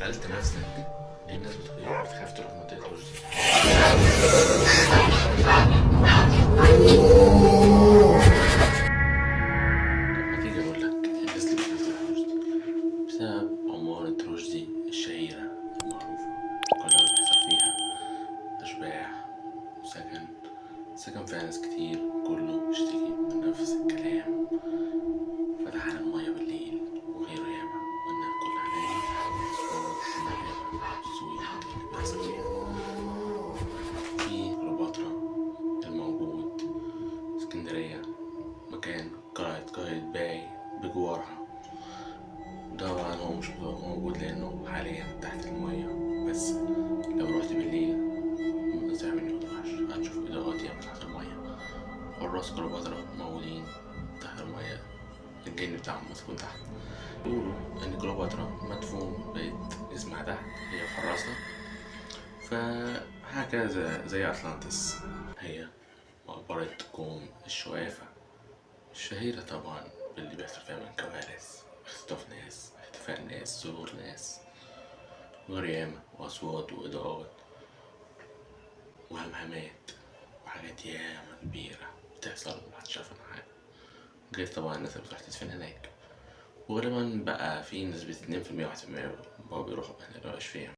سألت نفسك ليه الناس بتخاف تروح منطقة رشدي؟ طب ما تيجي أقول لك الناس اللي بتخاف تروح رشدي بسبب عمارة رشدي الشهيرة المعروفة، كلها بيحصل فيها أشباح وسكن فيها ناس كتير، كله بيشتكي من نفس الكلام. فتح على المية بالليل وغيره ياما، والناس كلها نايمة. صوت الملاهي الصويت اللي بيحصل فيها في كليوباترا الموجود اسكندرية، مكان قلعة قايتباي بجوارها. طبعا هو مش موجود لأنه حاليا تحت المية، بس لو رحت بالليل زي ما متروحش هتشوف إضاءات ياما تحت المية. حراس كليوباترا موجودين تحت المية، الجن بتاعهم مسكون تحت. بيقولوا إن كليوباترا مدفون بقت جسمها تحت هي وحراسها، فهكذا زي أطلانتس، هي مقبرة قوم الشوافة الشهيرة طبعا باللي بيحصل فيها من كوارث، اختطاف ناس، اختفاء ناس، ظهور ناس، نار ياما وأصوات وإضاءات وهمهمات وحاجات ياما كبيرة بتحصل محدش شاف عنها حاجة، غير طبعا الناس اللي بتروح تدفن هناك. وغالبا بقى في نسبة 2% 1% بقوا بيروحوا هناك مبقاش فيها.